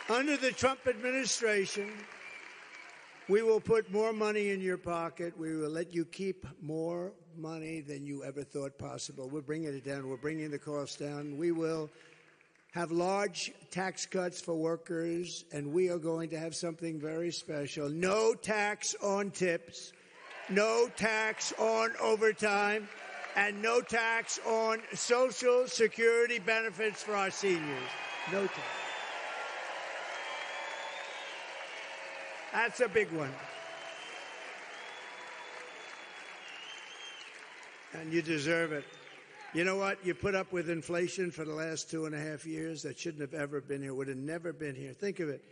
Under the Trump administration, we will put more money in your pocket. We will let you keep more money than you ever thought possible. We're bringing it down. We're bringing the costs down. We will have large tax cuts for workers, and we are going to have something very special. No tax on tips, no tax on overtime, and no tax on Social Security benefits for our seniors. No tax. That's a big one. And you deserve it. You know what? You put up with inflation for the last 2.5 years. That shouldn't have ever been here. Would have never been here. Think of it.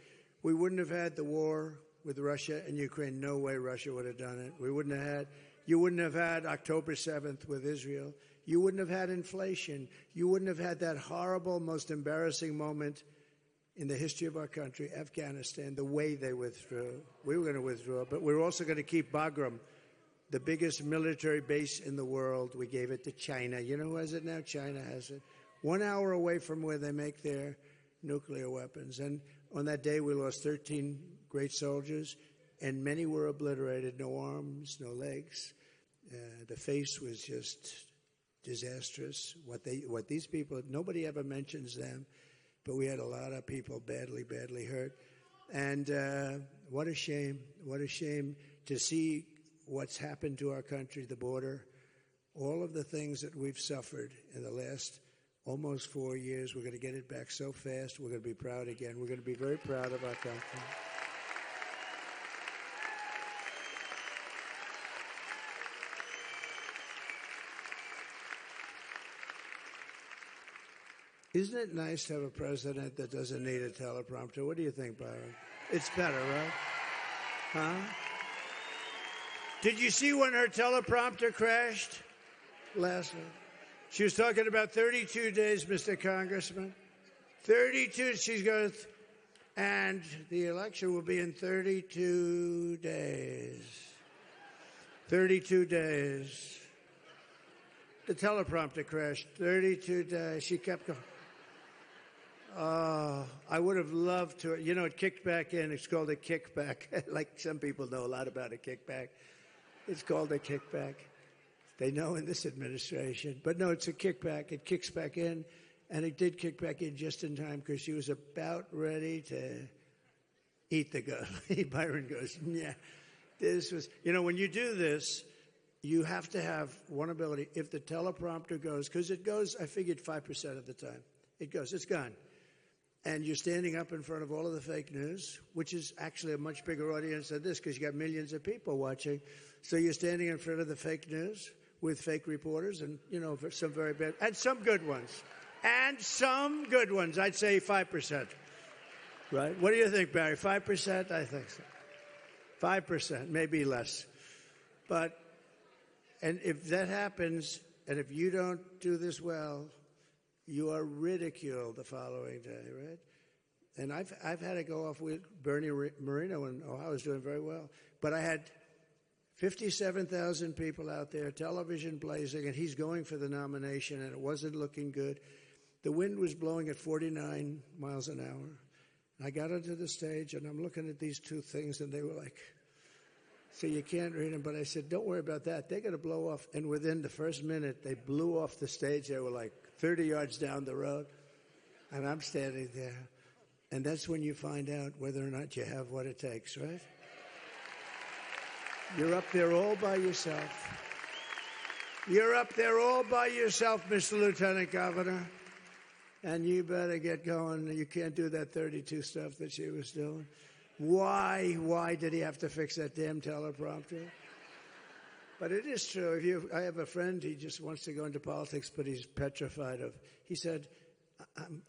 We wouldn't have had the war with Russia and Ukraine. No way Russia would have done it. We wouldn't have had. You wouldn't have had October 7th with Israel. You wouldn't have had inflation. You wouldn't have had that horrible, most embarrassing moment in the history of our country, Afghanistan, the way they withdrew. We were going to withdraw, but we were also going to keep Bagram, the biggest military base in the world. We gave it to China. You know who has it now? China has it. 1 hour away from where they make their nuclear weapons. And on that day, we lost 13 great soldiers, and many were obliterated. No arms, no legs. The face was just disastrous. What these people, nobody ever mentions them. But we had a lot of people badly, badly hurt. And what a shame to see what's happened to our country, the border, all of the things that we've suffered in the last almost 4 years. We're going to get it back so fast. We're going to be proud again. We're going to be very proud of our country. Isn't it nice to have a president that doesn't need a teleprompter? What do you think, Byron? It's better, right? Huh? Did you see when her teleprompter crashed last night? She was talking about 32 days, Mr. Congressman. 32, she's going to, and the election will be in 32 days. 32 days. The teleprompter crashed. 32 days. She kept going. I would have loved to. You know, it kicked back in. It's called a kickback. Like some people know a lot about a kickback. It's called a kickback. They know in this administration. But no, it's a kickback. It kicks back in. And it did kick back in just in time because she was about ready to eat the gun. Byron goes, yeah. This was, you know, when you do this, you have to have one ability. If the teleprompter goes, because it goes, I figured 5% of the time. It goes, it's gone. And you're standing up in front of all of the fake news, which is actually a much bigger audience than this because you got millions of people watching. So you're standing in front of the fake news with fake reporters and, you know, some very bad, and some good ones. And some good ones. I'd say 5%. Right? What do you think, Barry? 5%? I think so. 5%, maybe less. But, and if that happens, and if you don't do this well, you are ridiculed the following day, right? And I've had to go off with Bernie Moreno, and Ohio was doing very well. But I had 57,000 people out there, television blazing, and he's going for the nomination, and it wasn't looking good. The wind was blowing at 49 miles an hour. I got onto the stage, and I'm looking at these two things, and they were like, so you can't read them. But I said, don't worry about that. They're going to blow off. And within the first minute, they blew off the stage. They were like 30 yards down the road, and I'm standing there. And that's when you find out whether or not you have what it takes, right? You're up there all by yourself. You're up there all by yourself, Mr. Lieutenant Governor. And you better get going. You can't do that 32 stuff that she was doing. Why did he have to fix that damn teleprompter? But it is true. I have a friend, he just wants to go into politics, but he's petrified of. He said,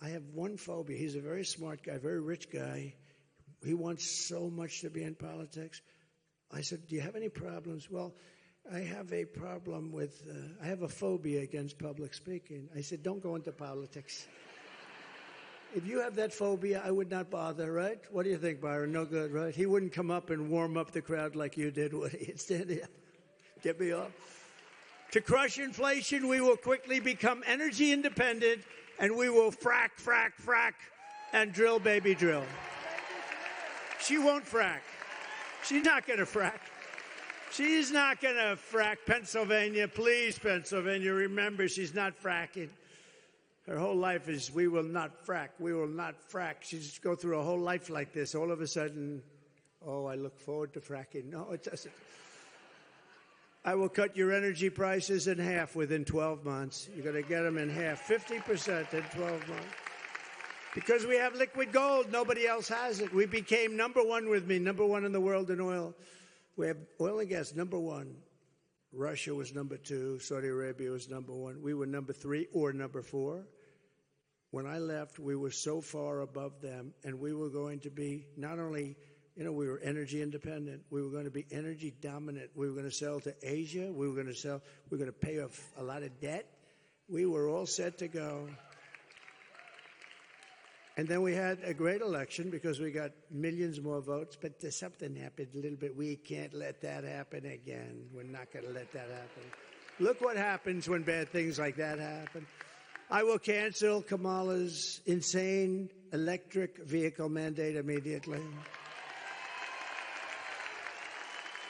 I have one phobia. He's a very smart guy, very rich guy. He wants so much to be in politics. I said, do you have any problems? Well, I have a problem with, I have a phobia against public speaking. I said, don't go into politics. If you have that phobia, I would not bother, right? What do you think, Byron? No good, right? He wouldn't come up and warm up the crowd like you did, would he? He'd stand here. Get me off. To crush inflation, we will quickly become energy independent, and we will frack, and drill, baby, drill. She won't frack. She's not going to frack. She's not going to frack. Pennsylvania, please, Pennsylvania, remember, she's not fracking. Her whole life is, we will not frack, we will not frack. She just go through a whole life like this. All of a sudden, oh, I look forward to fracking. No, it doesn't. I will cut your energy prices in half within 12 months. You're going to get them in half, 50% in 12 months. Because we have liquid gold. Nobody else has it. We became number one with me, number one in the world in oil. We have oil and gas, number one. Russia was number two. Saudi Arabia was number one. We were number three or number four. When I left, we were so far above them, and we were going to be not only, we were energy independent. We were going to be energy dominant. We were going to sell to Asia. We were going to pay off a lot of debt. We were all set to go. And then we had a great election because we got millions more votes, but something happened a little bit. We can't let that happen again. We're not going to let that happen. Look what happens when bad things like that happen. I will cancel Kamala's insane electric vehicle mandate immediately.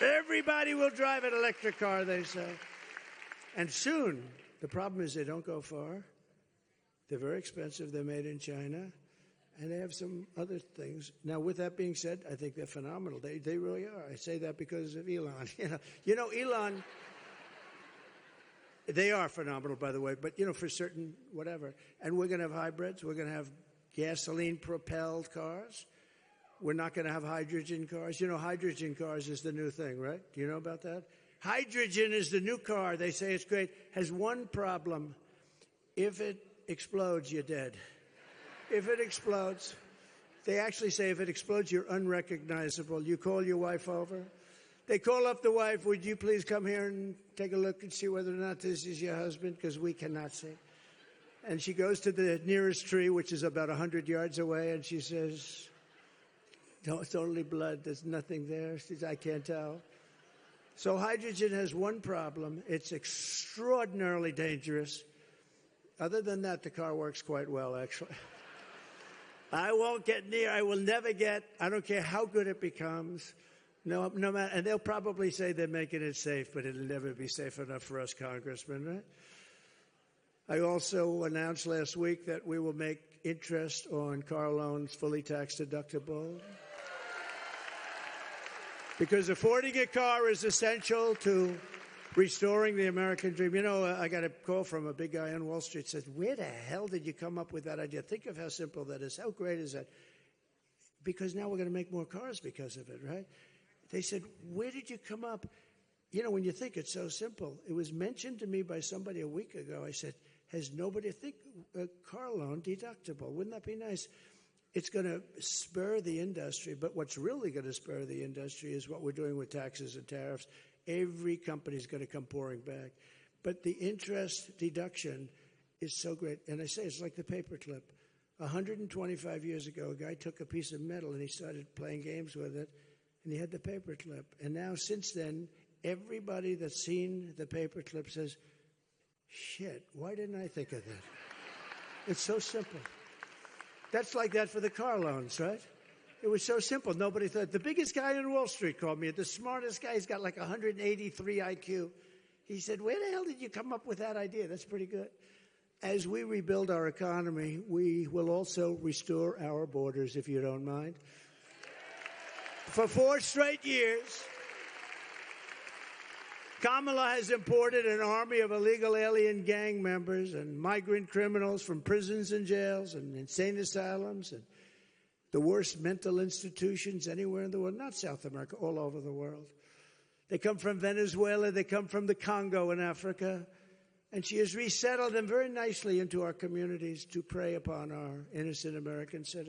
Everybody will drive an electric car, they say. And soon, the problem is they don't go far. They're very expensive. They're made in China. And they have some other things. Now, with that being said, I think they're phenomenal. They really are. I say that because of Elon. Elon, they are phenomenal, by the way, but, for certain whatever. And we're going to have hybrids. We're going to have gasoline-propelled cars. We're not going to have hydrogen cars. Hydrogen cars is the new thing, right? Do you know about that? Hydrogen is the new car. They say it's great. Has one problem. If it explodes, you're dead. If it explodes, they actually say if it explodes, you're unrecognizable. You call your wife over. They call up the wife, would you please come here and take a look and see whether or not this is your husband, because we cannot see. And she goes to the nearest tree, which is about 100 yards away, and she says, no, it's only blood. There's nothing there. She says, I can't tell. So hydrogen has one problem. It's extraordinarily dangerous. Other than that, the car works quite well, actually. I won't get near. I will never get. I don't care how good it becomes. No matter. And they'll probably say they're making it safe, but it'll never be safe enough for us congressmen, right? I also announced last week that we will make interest on car loans fully tax deductible. Because affording a car is essential to restoring the American dream. I got a call from a big guy on Wall Street, said, where the hell did you come up with that idea? Think of how simple that is. How great is that? Because now we're going to make more cars because of it, right? They said, where did you come up? When you think it's so simple. It was mentioned to me by somebody a week ago. I said, has nobody think a car loan deductible? Wouldn't that be nice? It's going to spur the industry, but what's really going to spur the industry is what we're doing with taxes and tariffs. Every company is going to come pouring back. But the interest deduction is so great. And I say it's like the paperclip. 125 years ago, a guy took a piece of metal and he started playing games with it, and he had the paperclip. And now, since then, everybody that's seen the paperclip says, shit, why didn't I think of that? It's so simple. That's like that for the car loans, right? It was so simple. Nobody thought. The biggest guy on Wall Street called me. The smartest guy. He's got like 183 IQ. He said, where the hell did you come up with that idea? That's pretty good. As we rebuild our economy, we will also restore our borders, if you don't mind. For 4 straight years, Kamala has imported an army of illegal alien gang members and migrant criminals from prisons and jails and insane asylums and the worst mental institutions anywhere in the world, not South America, all over the world. They come from Venezuela. They come from the Congo in Africa. And she has resettled them very nicely into our communities to prey upon our innocent American citizens.